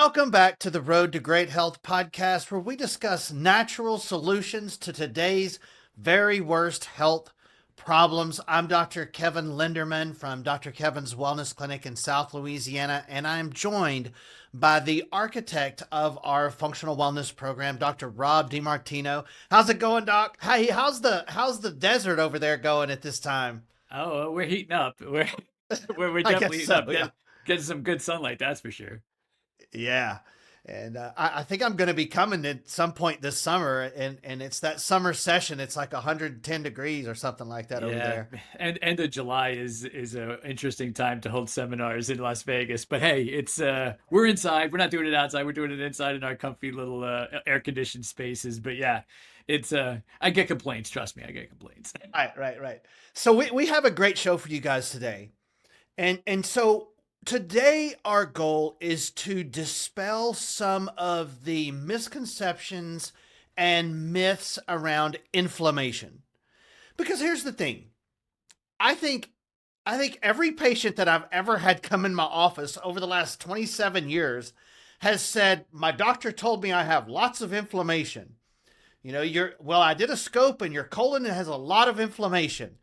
Welcome back to the Road to Great Health podcast, where we discuss natural solutions to today's very worst health problems. I'm Dr. Kevin Linderman from Dr. Kevin's Wellness Clinic in South Louisiana, and I'm joined by the architect of our functional wellness program, Dr. Rob DeMartino. How's it going, Doc? Hey, how's the desert over there going at this time? Oh, we're heating up. We're I definitely guess heating so, up. yeah. Getting some good sunlight, that's for sure. Yeah. And I think I'm going to be coming at some point this summer, and it's that summer session. It's like 110 degrees or something like that over Yeah, there. and end of July is a interesting time to hold seminars in Las Vegas. But hey, it's we're inside. We're not doing it outside. We're doing it inside in our comfy little air conditioned spaces. But yeah, it's I get complaints. Trust me, I get complaints. Right. So we have a great show for you guys today. And so today our goal is to dispel some of the misconceptions and myths around inflammation. Because here's the thing. I think I think every patient that I've ever had come in my office over the last 27 years has said, "My doctor told me I have lots of inflammation. I did a scope and your colon has a lot of inflammation."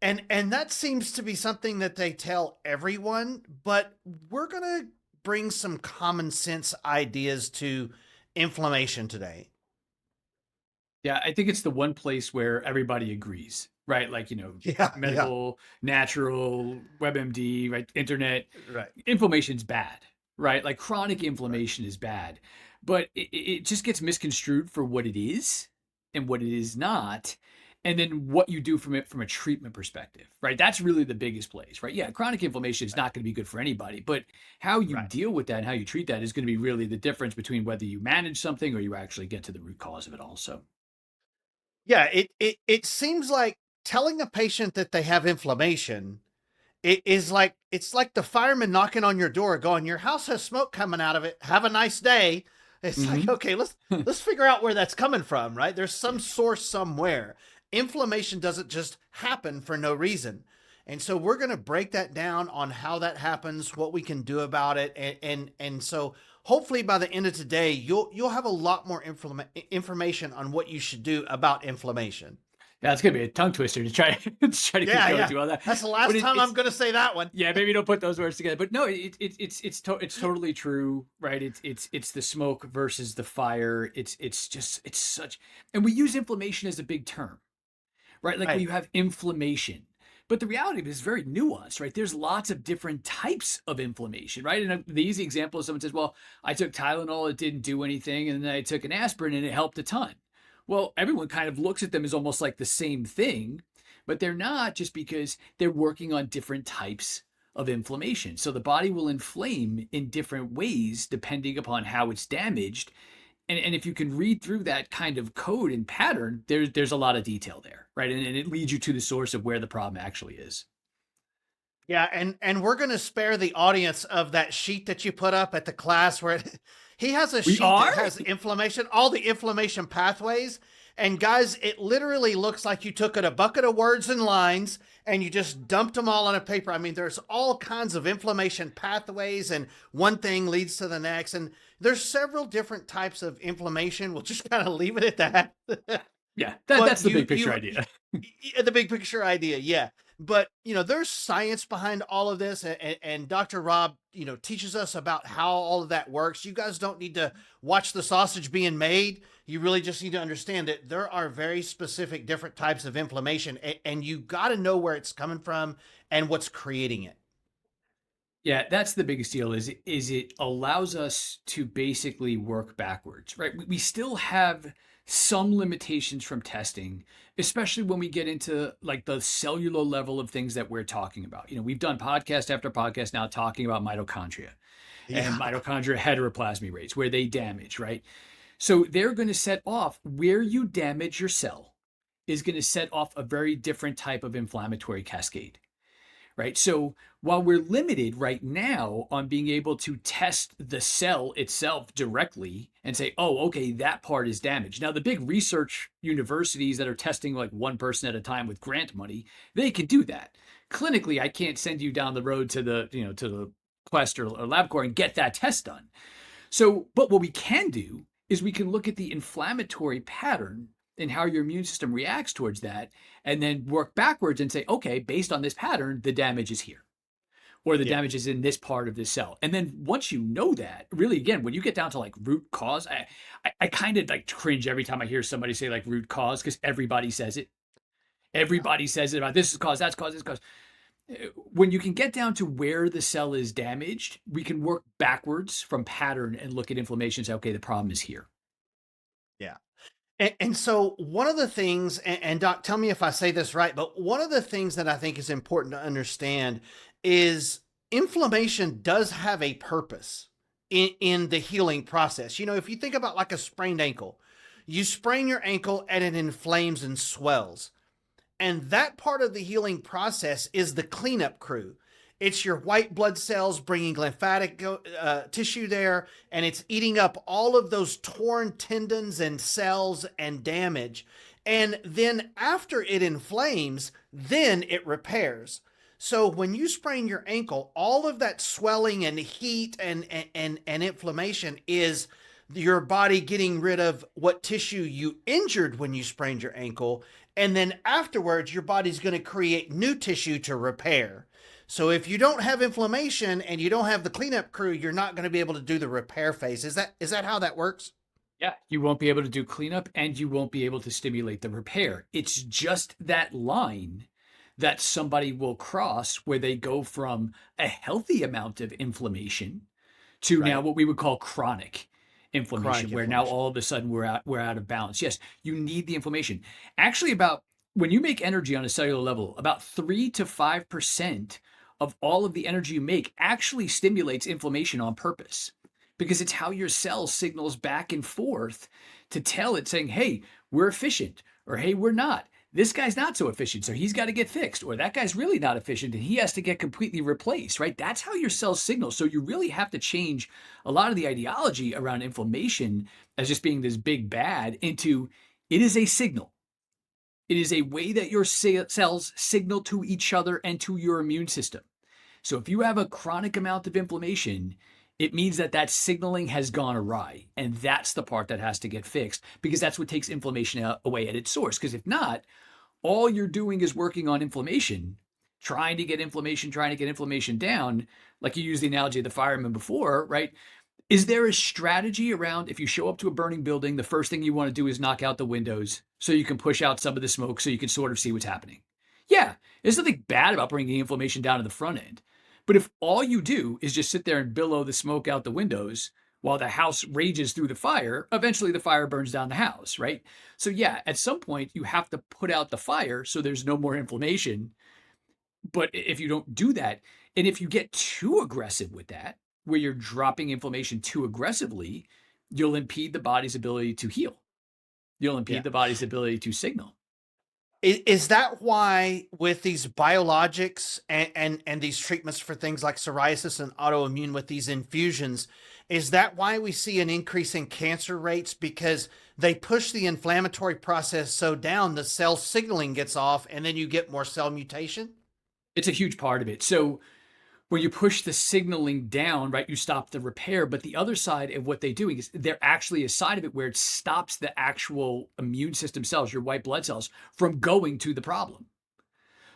And that seems to be something that they tell everyone, but we're going to bring some common sense ideas to inflammation today. Yeah, I think it's the one place where everybody agrees, right? Like, Yeah, medical, natural, WebMD, right? Internet, right, inflammation's bad, right? Like chronic right. inflammation is bad, but it just gets misconstrued for what it is and what it is not. And then what you do from it from a treatment perspective, right? That's really the biggest place, right? Yeah, chronic inflammation is not going to be good for anybody, but how you Right. deal with that and how you treat that is going to be really the difference between whether you manage something or you actually get to the root cause of it also. Yeah, it seems like telling a patient that they have inflammation. It's like the fireman knocking on your door going, "Your house has smoke coming out of it. Have a nice day." It's like, Hmm. okay, let's figure out where that's coming from, right? There's some source somewhere. Inflammation doesn't just happen for no reason. And so we're going to break that down on how that happens, what we can do about it, and so hopefully by the end of today you'll have a lot more information on what you should do about inflammation. Yeah, it's gonna be a tongue twister to try to try to keep Yeah, going yeah. through all that. That's the But last time I'm it's going to say that one. yeah, maybe don't put those words together. But no, it's totally true, right? It's the smoke versus the fire. It's just it's such, and we use inflammation as a big term, right? Like when Right. you have inflammation. But the reality of it is very nuanced, right? There's lots of different types of inflammation, right? And the easy example is someone says, "Well, I took Tylenol, it didn't do anything, and then I took an aspirin and it helped a ton." Well, everyone kind of looks at them as almost like the same thing, but they're not, just because they're working on different types of inflammation. So the body will inflame in different ways depending upon how it's damaged. And if you can read through that kind of code and pattern, there's a lot of detail there, right? And it leads you to the source of where the problem actually is. Yeah, and we're going to spare the audience of that sheet that you put up at the class where he has a We sheet that are? has inflammation, all the inflammation pathways. And guys, it literally looks like you took a bucket of words and lines and you just dumped them all on a paper. I mean, there's all kinds of inflammation pathways, and one thing leads to the next. And there's several different types of inflammation. We'll just kind of leave it at that. Yeah, But that's the big picture idea. the big picture idea, yeah. But there's science behind all of this, and Dr. Rob, teaches us about how all of that works. You guys don't need to watch the sausage being made. You really just need to understand that there are very specific different types of inflammation, and you got to know where it's coming from and what's creating it. Yeah, that's the biggest deal is it allows us to basically work backwards, right? We still have some limitations from testing, especially when we get into like the cellular level of things that we're talking about. We've done podcast after podcast now talking about mitochondria and Yeah. mitochondria heteroplasmy rates, where they damage, right? So they're going to set off where you damage your cell is going to set off a very different type of inflammatory cascade, right? So while we're limited right now on being able to test the cell itself directly and say, oh, okay, that part is damaged. Now, the big research universities that are testing like one person at a time with grant money, they can do that. Clinically, I can't send you down the road to the, to the Quest or LabCorp and get that test done. So, but what we can do is we can look at the inflammatory pattern and how your immune system reacts towards that, and then work backwards and say, okay, based on this pattern, the damage is here, or the Yeah. damage is in this part of this cell. And then once you know that, really, again, when you get down to like root cause, I kind of like cringe every time I hear somebody say like root cause, because everybody says it. Yeah. Everybody says it about this is cause, that's cause, this cause. When you can get down to where the cell is damaged, we can work backwards from pattern and look at inflammation and say, okay, the problem is here. Yeah. And so one of the things, and Doc, tell me if I say this right, but one of the things that I think is important to understand is inflammation does have a purpose in the healing process. You know, if you think about like a sprained ankle, you sprain your ankle and it inflames and swells. And that part of the healing process is the cleanup crew. It's your white blood cells bringing lymphatic tissue there, and it's eating up all of those torn tendons and cells and damage. And then after it inflames, then it repairs. So when you sprain your ankle, all of that swelling and heat and inflammation is your body getting rid of what tissue you injured when you sprained your ankle. And then afterwards, your body's going to create new tissue to repair. So if you don't have inflammation and you don't have the cleanup crew, you're not going to be able to do the repair phase. Is that how that works? Yeah, you won't be able to do cleanup and you won't be able to stimulate the repair. It's just that line that somebody will cross where they go from a healthy amount of inflammation to now Right. what we would call chronic inflammation, Chronic where now inflammation. all of a sudden we're out of balance. Yes, you need the inflammation. Actually, about when you make energy on a cellular level, about 3 to 5% of all of the energy you make actually stimulates inflammation on purpose, because it's how your cell signals back and forth to tell it saying, hey, we're efficient, or hey, we're not. This guy's not so efficient, so he's got to get fixed, or that guy's really not efficient and he has to get completely replaced, right? That's how your cells signal. So you really have to change a lot of the ideology around inflammation as just being this big bad into it is a signal. It is a way that your cells signal to each other and to your immune system. So if you have a chronic amount of inflammation, it means that that signaling has gone awry. And that's the part that has to get fixed, because that's what takes inflammation away at its source. Because if not, all you're doing is working on inflammation, trying to get inflammation down. Like you used the analogy of the fireman before, right? Is there a strategy around if you show up to a burning building, the first thing you want to do is knock out the windows so you can push out some of the smoke so you can sort of see what's happening? Yeah, there's nothing bad about bringing inflammation down to the front end. But if all you do is just sit there and billow the smoke out the windows while the house rages through the fire, eventually the fire burns down the house, right? So, yeah, at some point you have to put out the fire so there's no more inflammation. But if you don't do that, and if you get too aggressive with that, where you're dropping inflammation too aggressively, you'll impede the body's ability to heal. You'll impede Yeah. the body's ability to signal. Is that why with these biologics and these treatments for things like psoriasis and autoimmune with these infusions, is that why we see an increase in cancer rates? Because they push the inflammatory process so down, the cell signaling gets off, and then you get more cell mutation? It's a huge part of it. So when you push the signaling down, right, you stop the repair. But the other side of what they're doing is they're actually a side of it where it stops the actual immune system cells, your white blood cells, from going to the problem.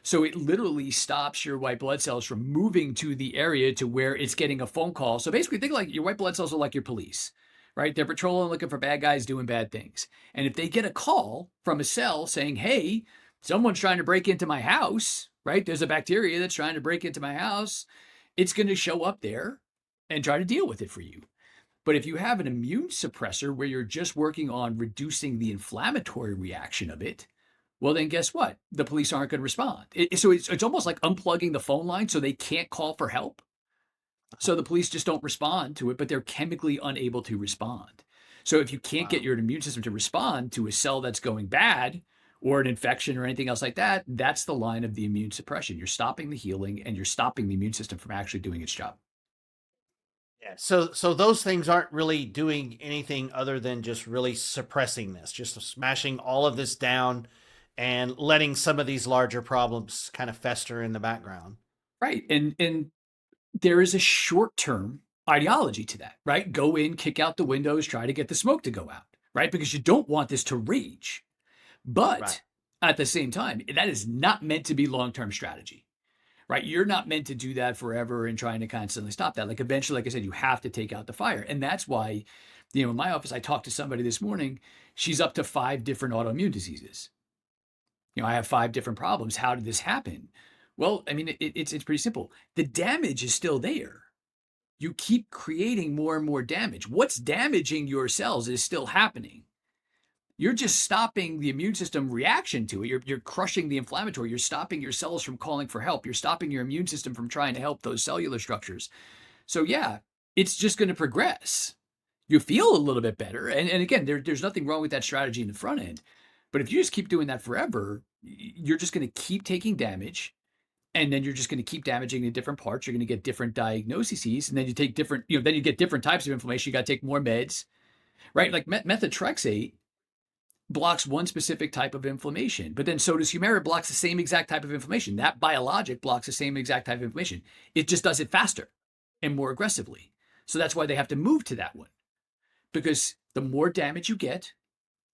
So it literally stops your white blood cells from moving to the area to where it's getting a phone call. So basically, think like your white blood cells are like your police, right? They're patrolling, looking for bad guys doing bad things. And if they get a call from a cell saying, hey, someone's trying to break into my house, right? There's a bacteria that's trying to break into my house, it's going to show up there and try to deal with it for you. But if you have an immune suppressor where you're just working on reducing the inflammatory reaction of it, well, then guess what? The police aren't going to respond. So it's almost like unplugging the phone line so they can't call for help. So the police just don't respond to it, but they're chemically unable to respond. So if you can't get Wow. your immune system to respond to a cell that's going bad or an infection or anything else like that, that's the line of the immune suppression. You're stopping the healing and you're stopping the immune system from actually doing its job. Yeah. So those things aren't really doing anything other than just really suppressing this, just smashing all of this down and letting some of these larger problems kind of fester in the background. Right. And there is a short term ideology to that, right? Go in, kick out the windows, try to get the smoke to go out, right? Because you don't want this to rage. Right. But at the same time, that is not meant to be long-term strategy, right? You're not meant to do that forever and trying to constantly stop that. Like eventually, like I said, you have to take out the fire. And that's why, in my office, I talked to somebody this morning. She's up to 5 different autoimmune diseases. I have 5 different problems. How did this happen? Well, I mean, it's pretty simple. The damage is still there. You keep creating more and more damage. What's damaging your cells is still happening. You're just stopping the immune system reaction to it. You're crushing the inflammatory. You're stopping your cells from calling for help. You're stopping your immune system from trying to help those cellular structures. So yeah, it's just going to progress. You feel a little bit better. And again, there's nothing wrong with that strategy in the front end. But if you just keep doing that forever, you're just going to keep taking damage. And then you're just going to keep damaging the different parts. You're going to get different diagnoses. And then you take different, then you get different types of inflammation. You got to take more meds, right? Like methotrexate blocks one specific type of inflammation, but then so does Humira blocks the same exact type of inflammation. That biologic blocks the same exact type of inflammation. It just does it faster and more aggressively. So that's why they have to move to that one, because the more damage you get,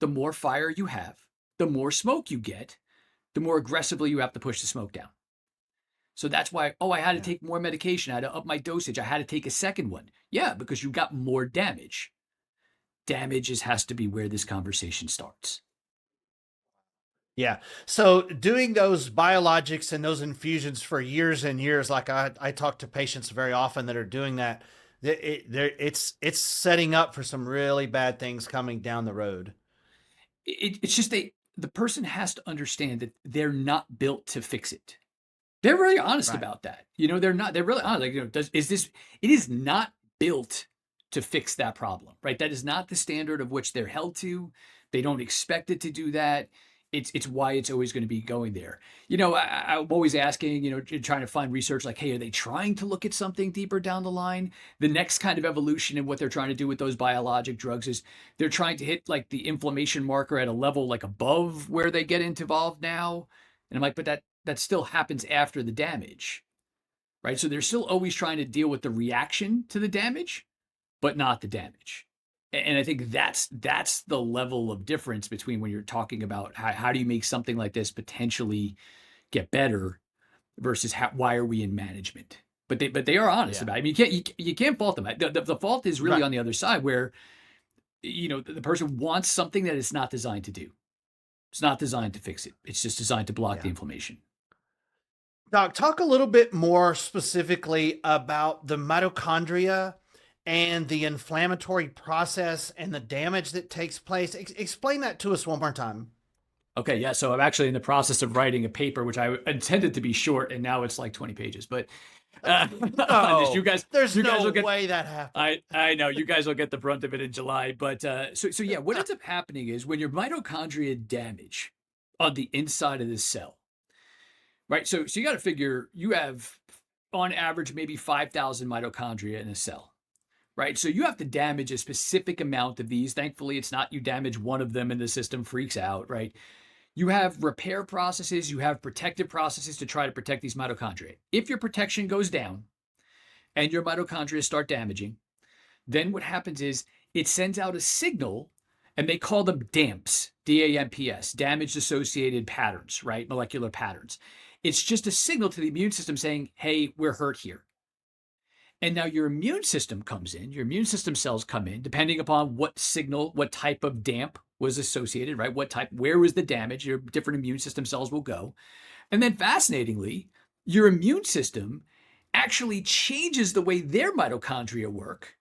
the more fire you have, the more smoke you get, the more aggressively you have to push the smoke down. So that's why, I had to take more medication. I had to up my dosage. I had to take a second one. Yeah, because you got more damage. Damage has to be where this conversation starts. Yeah. So doing those biologics and those infusions for years and years, like I talk to patients very often that are doing that. It's setting up for some really bad things coming down the road. It's just the person has to understand that they're not built to fix it. They're really honest Right. about that. They're not, they're really honest. Like, it is not built to fix that problem, right? That is not the standard of which they're held to. They don't expect it to do that. It's why it's always going to be going there. I'm always asking, trying to find research like, hey, are they trying to look at something deeper down the line? The next kind of evolution in what they're trying to do with those biologic drugs is they're trying to hit like the inflammation marker at a level like above where they get involved now. And I'm like, but that still happens after the damage, right? So they're still always trying to deal with the reaction to the damage, but not the damage. And I think that's the level of difference between when you're talking about how do you make something like this potentially get better versus why are we in management? But they are honest about it. I mean, you can't fault them. The fault is really Right. on the other side where the person wants something that it's not designed to do. It's not designed to fix it. It's just designed to block the Yeah. inflammation. Doc, talk a little bit more specifically about the mitochondria and the inflammatory process and the damage that takes place. Explain that to us one more time. Okay, yeah. So I'm actually in the process of writing a paper, which I intended to be short, and now it's like 20 pages. But on this, No, there's you guys no will get. way that happened. I know you guys will get the brunt of it in July. But so yeah, what ends up happening is when your mitochondria damage on the inside of the cell, right? So you got to figure you have on average maybe 5,000 mitochondria in a cell. Right. So you have to damage a specific amount of these. Thankfully, it's not you damage one of them and the system freaks out. Right. You have repair processes, you have protective processes to try to protect these mitochondria. If your protection goes down and your mitochondria start damaging, then what happens is it sends out a signal, and they call them DAMPs, DAMPS, damage associated patterns, right? Molecular patterns. It's just a signal to the immune system saying, hey, we're hurt here. And now your immune system comes in, your immune system cells come in, depending upon what signal, what type of damp was associated, right? What type, where was the damage? Your different immune system cells will go. And then fascinatingly, your immune system actually changes the way their mitochondria work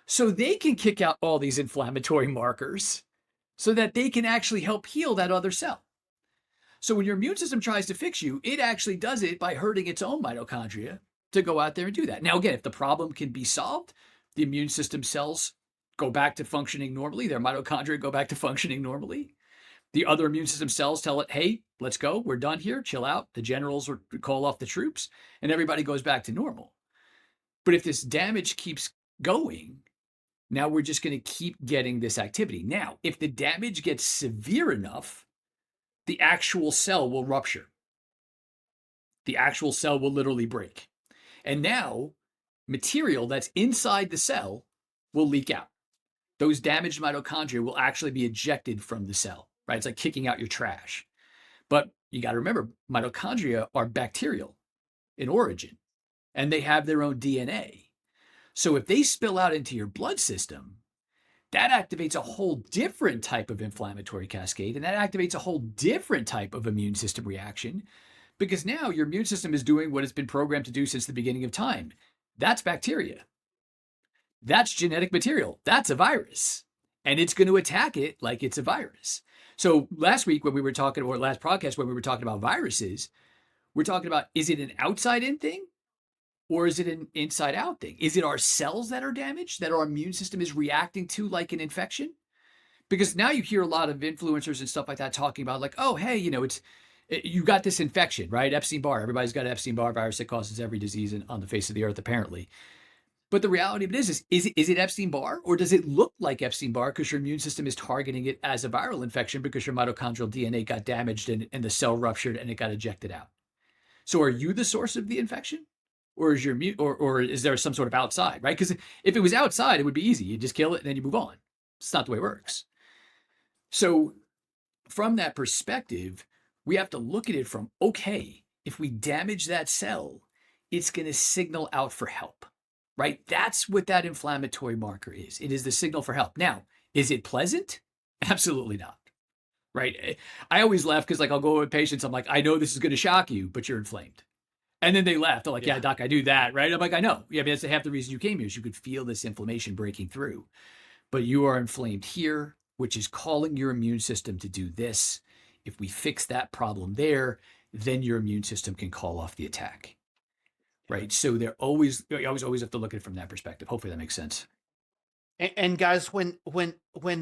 so they can kick out all these inflammatory markers so that they can actually help heal that other cell. So when your immune system tries to fix you, it actually does it by hurting its own mitochondria to go out there and do that. Now, again, if the problem can be solved, the immune system cells go back to functioning normally. Their mitochondria go back to functioning normally. The other immune system cells tell it, hey, let's go. We're done here. Chill out. The generals will call off the troops and everybody goes back to normal. But if this damage keeps going, now we're just going to keep getting this activity. Now, if the damage gets severe enough, the actual cell will rupture. The actual cell will literally break. And now material that's inside the cell will leak out. Those damaged mitochondria will actually be ejected from the cell, right? It's like kicking out your trash. But you got to remember, mitochondria are bacterial in origin, and they have their own DNA. So if they spill out into your blood system, that activates a whole different type of inflammatory cascade, and that activates a whole different type of immune system reaction, because now your immune system is doing what it's been programmed to do since the beginning of time. That's bacteria. That's genetic material. That's a virus. And it's going to attack it like it's a virus. So last week when we were talking, or last podcast when we were talking about viruses, we're talking about, is it an outside in thing or is it an inside out thing? Is it our cells that are damaged, that our immune system is reacting to like an infection? Because now you hear a lot of influencers and stuff like that talking about like, oh, hey, you got this infection, right? Epstein-Barr. Everybody's got Epstein-Barr virus that causes every disease on the face of the earth, apparently. But the reality of it is it Epstein-Barr, or does it look like Epstein-Barr because your immune system is targeting it as a viral infection because your mitochondrial DNA got damaged and the cell ruptured and it got ejected out? So are you the source of the infection? Or is your or is there some sort of outside, right? Because if it was outside, it would be easy. You just kill it and then you move on. It's not the way it works. So from that perspective, we have to look at it from, okay, if we damage that cell, it's going to signal out for help, right? That's what that inflammatory marker is. It is the signal for help. Now, is it pleasant? Absolutely not, right? I always laugh because like I'll go with patients. I'm like, I know this is going to shock you, but you're inflamed. And then they laugh. They're like, yeah, doc, I do that, right? I'm like, I know. Yeah, I mean, that's half the reason you came here is you could feel this inflammation breaking through. But you are inflamed here, which is calling your immune system to do this. If we fix that problem there, then your immune system can call off the attack, right? So you always have to look at it from that perspective. Hopefully that makes sense. And guys, when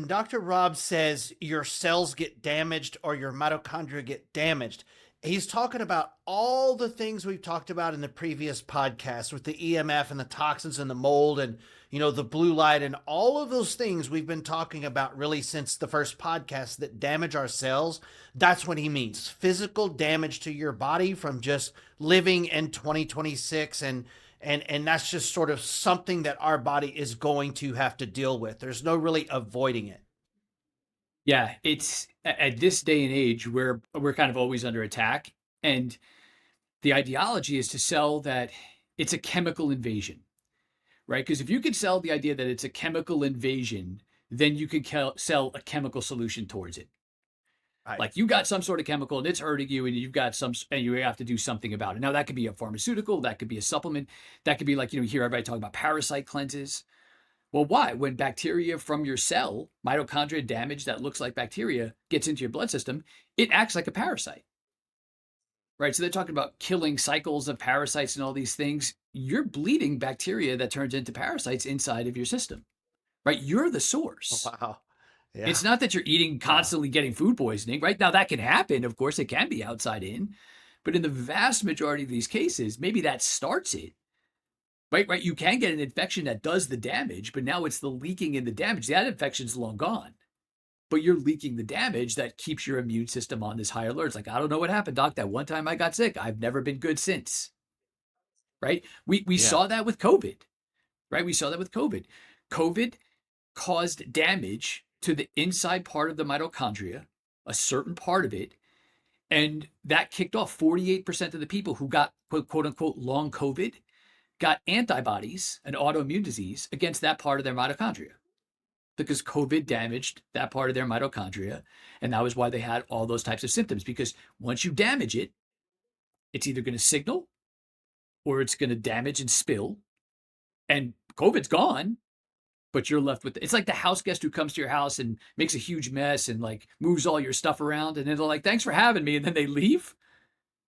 Dr. Rob says your cells get damaged or your mitochondria get damaged, he's talking about all the things we've talked about in the previous podcast with the EMF and the toxins and the mold and, the blue light and all of those things we've been talking about really since the first podcast that damage our cells. That's what he means. Physical damage to your body from just living in 2026. And that's just sort of something that our body is going to have to deal with. There's no really avoiding it. Yeah, it's at this day and age where we're kind of always under attack. And the ideology is to sell that it's a chemical invasion, right? Because if you could sell the idea that it's a chemical invasion, then you could sell a chemical solution towards it. Right. Like you got some sort of chemical and it's hurting you and you have to do something about it. Now that could be a pharmaceutical, that could be a supplement, that could be like, you hear everybody talking about parasite cleanses. Well, why? When bacteria from your cell, mitochondria damage that looks like bacteria gets into your blood system, it acts like a parasite, right? So they're talking about killing cycles of parasites and all these things. You're bleeding bacteria that turns into parasites inside of your system, right? You're the source. Oh, wow. Yeah. It's not that you're eating constantly getting food poisoning, right? Now that can happen. Of course, it can be outside in, but in the vast majority of these cases, maybe that starts it. Right. You can get an infection that does the damage, but now it's the leaking in the damage. That infection's long gone, but you're leaking the damage that keeps your immune system on this high alert. It's like, I don't know what happened, doc. That one time I got sick, I've never been good since. Right. We saw that with COVID, right? We saw that with COVID. COVID caused damage to the inside part of the mitochondria, a certain part of it. And that kicked off 48% of the people who got quote unquote long COVID got antibodies, an autoimmune disease, against that part of their mitochondria because COVID damaged that part of their mitochondria. And that was why they had all those types of symptoms, because once you damage it, it's either going to signal or it's going to damage and spill. And COVID's gone, but you're left with it's like the house guest who comes to your house and makes a huge mess and like moves all your stuff around. And then they're like, thanks for having me. And then they leave.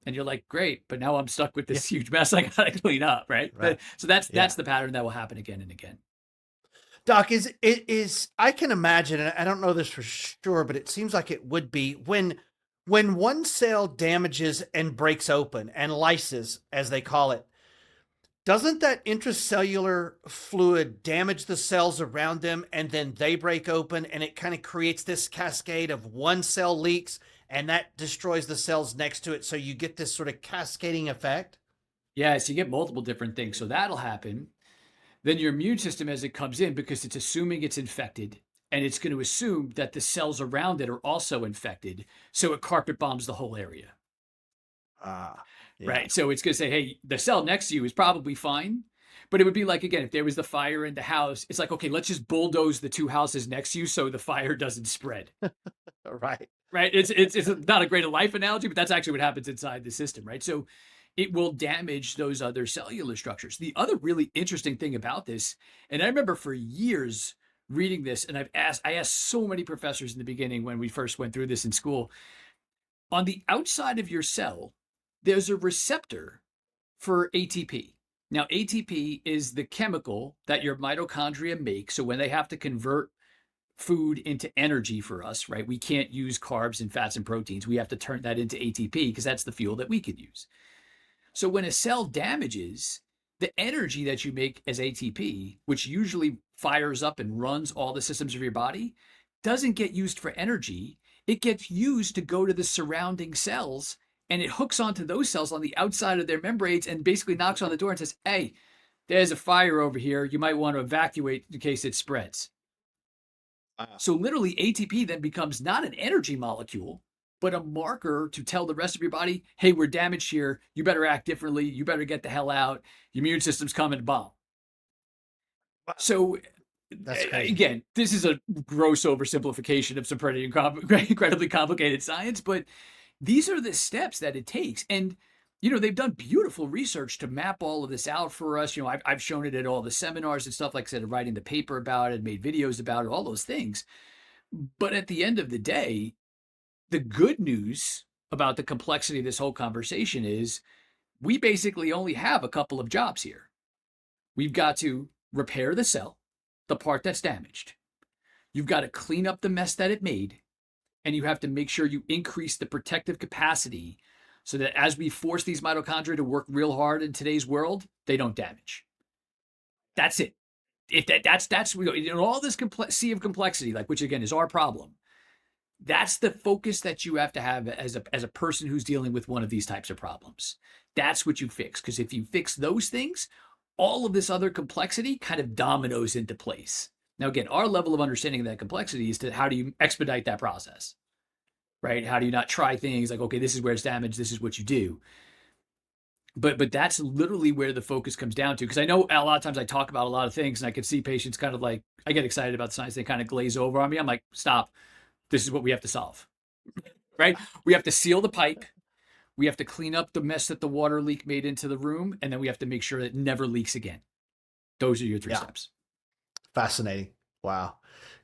And you're like, great, but now I'm stuck with this huge mess I got to clean up, right? So that's the pattern that will happen again and again. Doc, I can imagine, and I don't know this for sure, but it seems like it would be when one cell damages and breaks open and lyses, as they call it, doesn't that intracellular fluid damage the cells around them and then they break open and it kind of creates this cascade of one cell leaks and that destroys the cells next to it. So you get this sort of cascading effect. Yes, you get multiple different things. So that'll happen. then your immune system, as it comes in, because it's assuming it's infected, and it's going to assume that the cells around it are also infected, so it carpet bombs the whole area. Ah, yeah. Right. So it's going to say, hey, the cell next to you is probably fine. But it would be like, again, if there was the fire in the house, it's like, okay, let's just bulldoze the two houses next to you so the fire doesn't spread. Right. Right. It's not a great life analogy, but that's actually what happens inside the system. Right. So it will damage those other cellular structures. The other really interesting thing about this, and I remember for years reading this, and I asked so many professors in the beginning when we first went through this in school, on the outside of your cell, there's a receptor for ATP. Now, ATP is the chemical that your mitochondria make. So when they have to convert food into energy for us, right? We can't use carbs and fats and proteins. We have to turn that into ATP because that's the fuel that we can use. So when a cell damages, the energy that you make as ATP, which usually fires up and runs all the systems of your body, doesn't get used for energy. It gets used to go to the surrounding cells, and it hooks onto those cells on the outside of their membranes and basically knocks on the door and says, hey, there's a fire over here. You might want to evacuate in case it spreads. So literally ATP then becomes not an energy molecule, but a marker to tell the rest of your body, hey, we're damaged here. You better act differently. You better get the hell out. Your immune system's coming to bomb. Wow. So That's crazy. again, this is a gross oversimplification of some pretty incredibly complicated science, but these are the steps that it takes. And, they've done beautiful research to map all of this out for us. I've shown it at all the seminars and stuff, like I said, writing the paper about it, made videos about it, all those things. But at the end of the day, the good news about the complexity of this whole conversation is we basically only have a couple of jobs here. We've got to repair the cell, the part that's damaged. You've got to clean up the mess that it made. And you have to make sure you increase the protective capacity so that as we force these mitochondria to work real hard in today's world, they don't damage. That's it. If that's all this sea of complexity, like, which again is our problem. That's the focus that you have to have as a person who's dealing with one of these types of problems. That's what you fix. Because if you fix those things, all of this other complexity kind of dominoes into place. Now, again, our level of understanding of that complexity is to how do you expedite that process, right? How do you not try things like, okay, this is where it's damaged, this is what you do. But that's literally where the focus comes down to. Because I know a lot of times I talk about a lot of things and I can see patients kind of like, I get excited about the science, they kind of glaze over on me. I'm like, stop, this is what we have to solve, right? We have to seal the pipe. We have to clean up the mess that the water leak made into the room. And then we have to make sure it never leaks again. Those are your three steps. Fascinating. Wow.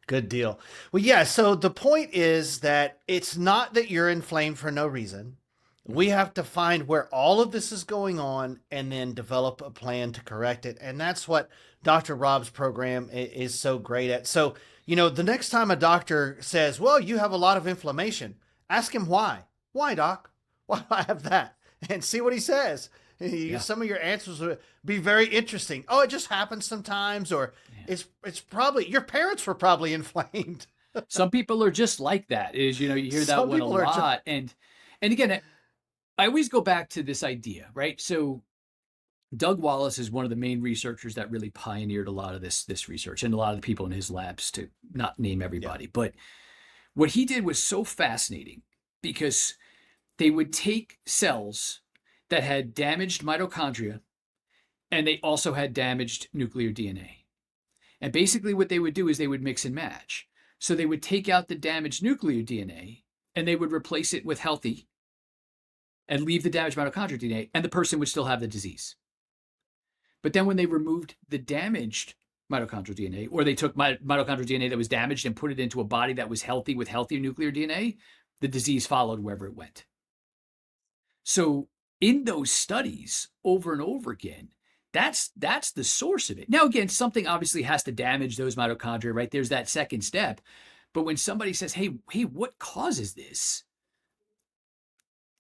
Good deal. Well, yeah. So the point is that it's not that you're inflamed for no reason. We have to find where all of this is going on and then develop a plan to correct it. And that's what Dr. Rob's program is so great at. So, the next time a doctor says, well, you have a lot of inflammation, ask him why. Why, doc? Why do I have that? And see what he says. Yeah. Some of your answers would be very interesting. Oh, it just happens sometimes, or it's probably your parents were probably inflamed. Some people are just like that. You hear that one a lot. And again, I always go back to this idea, right? So Doug Wallace is one of the main researchers that really pioneered a lot of this research, and a lot of the people in his labs, to not name everybody. Yeah. But what he did was so fascinating, because they would take cells that had damaged mitochondria, and they also had damaged nuclear DNA. And basically what they would do is they would mix and match. So they would take out the damaged nuclear DNA and they would replace it with healthy and leave the damaged mitochondrial DNA, and the person would still have the disease. But then when they removed the damaged mitochondrial DNA, or they took mitochondrial DNA that was damaged and put it into a body that was healthy with healthier nuclear DNA, the disease followed wherever it went. So in those studies over and over again, that's the source of it. Now, again, something obviously has to damage those mitochondria, right? There's that second step. But when somebody says, hey, what causes this?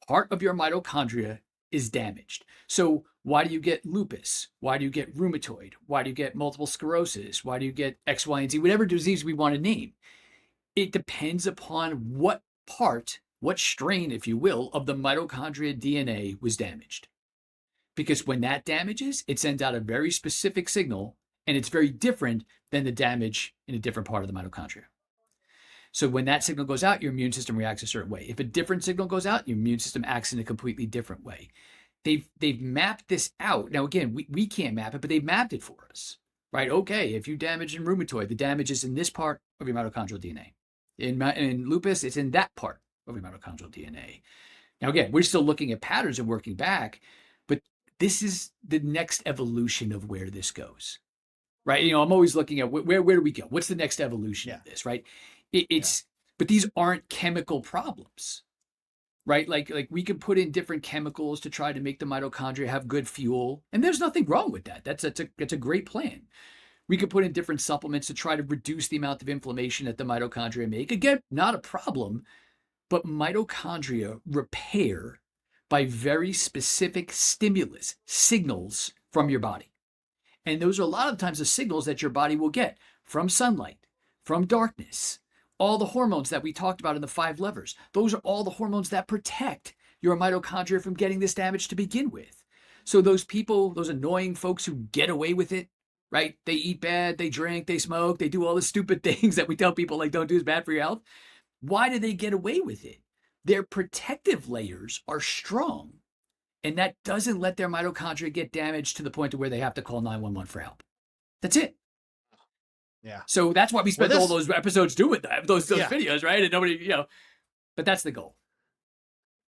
Part of your mitochondria is damaged. So why do you get lupus? Why do you get rheumatoid? Why do you get multiple sclerosis? Why do you get X, Y, and Z? Whatever disease we want to name. It depends upon what part, what strain, if you will, of the mitochondria DNA was damaged. Because when that damages, it sends out a very specific signal, And it's very different than the damage in a different part of the mitochondria. So when that signal goes out, your immune system reacts a certain way. If a different signal goes out, your immune system acts in a completely different way. They've mapped this out. Now, again, we can't map it, but they've mapped it for us, right? Okay, if you damage in rheumatoid, the damage is in this part of your mitochondrial DNA. In lupus, it's in that part of your mitochondrial DNA. Now, again, we're still looking at patterns and working back, but this is the next evolution of where this goes, right? I'm always looking at where do we go? What's the next evolution of this, right? But these aren't chemical problems, right? Like we can put in different chemicals to try to make the mitochondria have good fuel, and there's nothing wrong with that. That's a great plan. We could put in different supplements to try to reduce the amount of inflammation that the mitochondria make. Again, not a problem, but mitochondria repair by very specific stimulus signals from your body. And those are a lot of times the signals that your body will get from sunlight, from darkness, all the hormones that we talked about in the 5 levers. Those are all the hormones that protect your mitochondria from getting this damage to begin with. So those people, those annoying folks who get away with it, right? They eat bad, they drink, they smoke, they do all the stupid things that we tell people like don't do is bad for your health. Why do they get away with it? Their protective layers are strong, and that doesn't let their mitochondria get damaged to the point to where they have to call 911 for help. That's it. Yeah. So that's why we spent all those episodes doing those videos, right? And nobody, but that's the goal.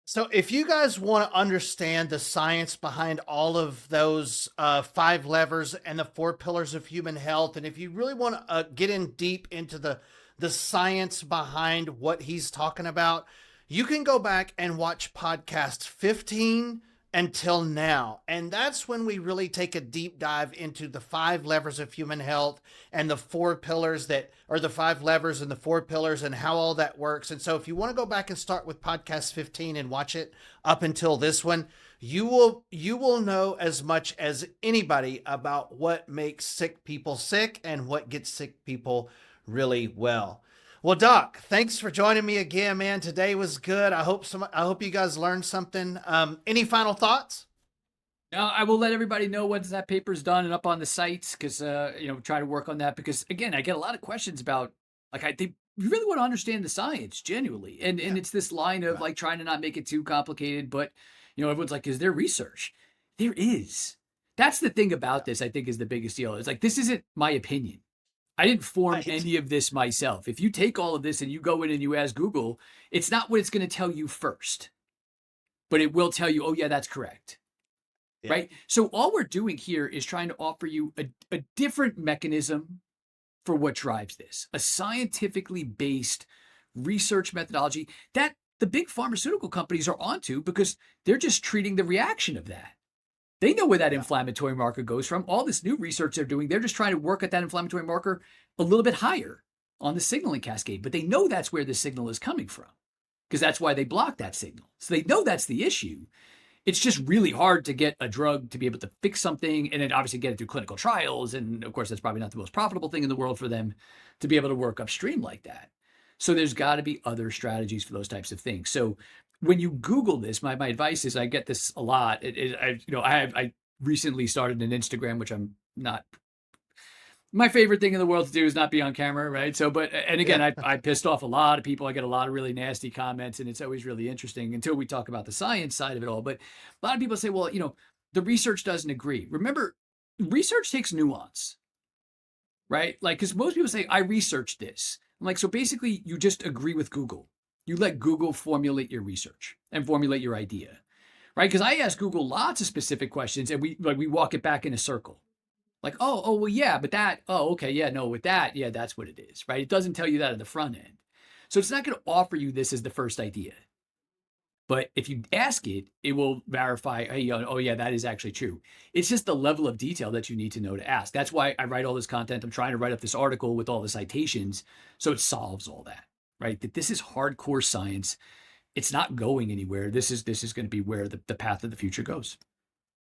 So if you guys want to understand the science behind all of those 5 levers and the 4 pillars of human health, and if you really want to get in deep into the science behind what he's talking about, you can go back and watch podcast 15 until now. And that's when we really take a deep dive into the 5 levers of human health and the 4 pillars that are the 5 levers and the 4 pillars and how all that works. And so if you want to go back and start with podcast 15 and watch it up until this one, you will know as much as anybody about what makes sick people sick and what gets sick people really well. Well, Doc, thanks for joining me again, man. Today was good. I hope you guys learned something. Any final thoughts? Now, I will let everybody know once that paper's done and up on the sites, because try to work on that, because again, I get a lot of questions about, like, I think we really want to understand the science genuinely, and it's this line of like trying to not make it too complicated, but everyone's like, is there research? There is. That's the thing about this, I think, is the biggest deal. It's like, this isn't my opinion. I didn't form any of this myself. If you take all of this and you go in and you ask Google, it's not what it's going to tell you first, but it will tell you, oh yeah, that's correct. Yeah. Right? So all we're doing here is trying to offer you a different mechanism for what drives this, a scientifically based research methodology that the big pharmaceutical companies are onto, because they're just treating the reaction of that. They know where that inflammatory marker goes from. All this new research they're doing, they're just trying to work at that inflammatory marker a little bit higher on the signaling cascade. But they know that's where the signal is coming from, because that's why they block that signal. So they know that's the issue. It's just really hard to get a drug to be able to fix something and then obviously get it through clinical trials. And of course, that's probably not the most profitable thing in the world for them to be able to work upstream like that. So there's got to be other strategies for those types of things. So when you Google this, my advice is, I get this a lot. I recently started an Instagram, which I'm not. My favorite thing in the world to do is not be on camera, right? So, and again, I pissed off a lot of people. I get a lot of really nasty comments, and it's always really interesting until we talk about the science side of it all. But a lot of people say, well, the research doesn't agree. Remember, research takes nuance, right? Like, because most people say, I researched this. I'm like, so basically, you just agree with Google. You let Google formulate your research and formulate your idea, right? Because I ask Google lots of specific questions, and we walk it back in a circle. Like, well, yeah, but that, okay, yeah, no, with that, yeah, that's what it is, right? It doesn't tell you that at the front end. So it's not going to offer you this as the first idea. But if you ask it, it will verify, hey, oh yeah, that is actually true. It's just the level of detail that you need to know to ask. That's why I write all this content. I'm trying to write up this article with all the citations, so it solves all that. Right? That this is hardcore science. It's not going anywhere. This is going to be where the path of the future goes.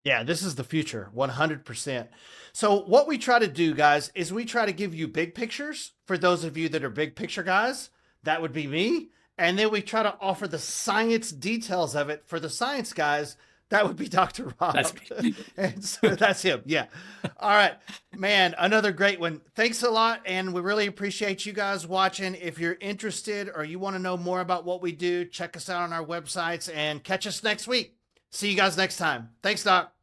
Yeah, this is the future, 100%. So what we try to do, guys, is we try to give you big pictures for those of you that are big picture guys. That would be me. And then we try to offer the science details of it for the science guys That would be Dr. Rob. That's me. And so that's him. Yeah. All right, man. Another great one. Thanks a lot. And we really appreciate you guys watching. If you're interested or you want to know more about what we do, check us out on our websites and catch us next week. See you guys next time. Thanks, Doc.